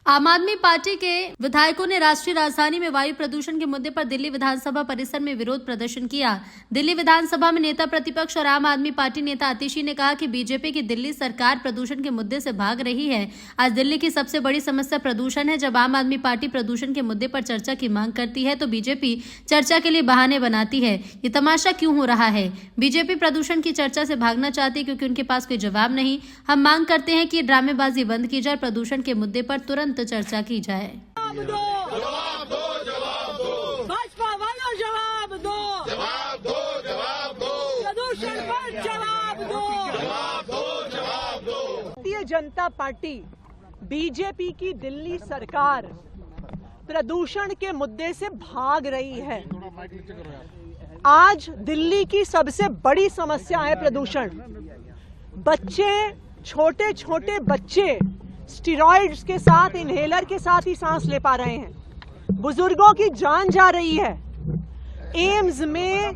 आम आदमी पार्टी के विधायकों ने राष्ट्रीय राजधानी में वायु प्रदूषण के मुद्दे पर दिल्ली विधानसभा परिसर में विरोध प्रदर्शन किया। दिल्ली विधानसभा में नेता प्रतिपक्ष और आम आदमी पार्टी नेता आतिशी ने कहा कि बीजेपी की दिल्ली सरकार प्रदूषण के मुद्दे से भाग रही है। आज दिल्ली की सबसे बड़ी समस्या प्रदूषण है। जब आम आदमी पार्टी प्रदूषण के मुद्दे पर चर्चा की मांग करती है तो बीजेपी चर्चा के लिए बहाने बनाती है। ये तमाशा क्यों हो रहा है? बीजेपी प्रदूषण की चर्चा से भागना चाहती है क्योंकि उनके पास कोई जवाब नहीं। हम मांग करते हैं कि ड्रामेबाजी बंद की जाए, प्रदूषण के मुद्दे पर तुरंत चर्चा की जाए। जवाब दो, भाजपा वालों जवाब दो, प्रदूषण पर जवाब दो। भारतीय जनता पार्टी बीजेपी की दिल्ली सरकार प्रदूषण के मुद्दे से भाग रही है। आज दिल्ली की सबसे बड़ी समस्या है प्रदूषण। बच्चे, छोटे छोटे बच्चे स्टेरॉइड्स के साथ, इनहेलर के साथ ही सांस ले पा रहे हैं। बुजुर्गों की जान जा रही है। एम्स में,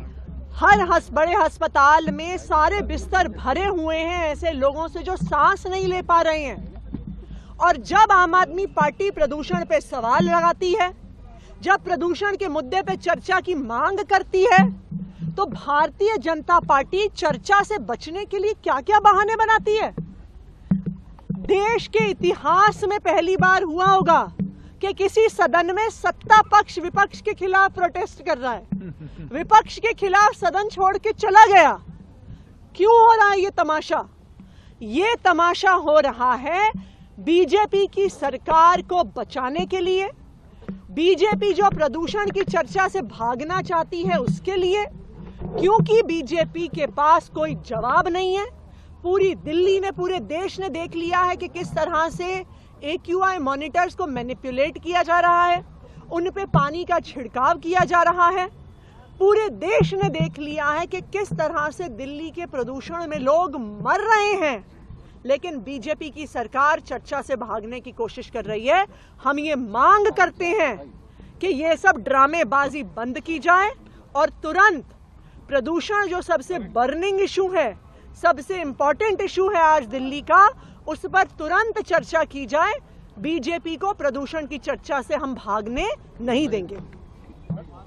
हर बड़े अस्पताल में सारे बिस्तर भरे हुए हैं ऐसे लोगों से जो सांस नहीं ले पा रहे हैं। और जब आम आदमी पार्टी प्रदूषण पे सवाल लगाती है, जब प्रदूषण के मुद्दे पे चर्चा की मांग करती है, तो भारतीय जनता पार्टी चर्चा से बचने के लिए क्या क्या बहाने बनाती है। देश के इतिहास में पहली बार हुआ होगा कि किसी सदन में सत्ता पक्ष विपक्ष के खिलाफ प्रोटेस्ट कर रहा है, विपक्ष के खिलाफ सदन छोड़ के चला गया। क्यों हो रहा है ये तमाशा? ये तमाशा हो रहा है बीजेपी की सरकार को बचाने के लिए। बीजेपी जो प्रदूषण की चर्चा से भागना चाहती है उसके लिए, क्योंकि बीजेपी के पास कोई जवाब नहीं है। पूरी दिल्ली ने, पूरे देश ने देख लिया है कि किस तरह से AQI मॉनिटर्स को मैनिपुलेट किया जा रहा है, उन पे पानी का छिड़काव किया जा रहा है। पूरे देश ने देख लिया है कि किस तरह से दिल्ली के प्रदूषण में लोग मर रहे हैं। लेकिन बीजेपी की सरकार चर्चा से भागने की कोशिश कर रही है। हम ये मांग करते हैं कि ये सब ड्रामेबाजी बंद की जाए और तुरंत प्रदूषण जो सबसे बर्निंग इशू है, सबसे इंपॉर्टेंट इशू है आज दिल्ली का, उस पर तुरंत चर्चा की जाए। बीजेपी को प्रदूषण की चर्चा से हम भागने नहीं देंगे।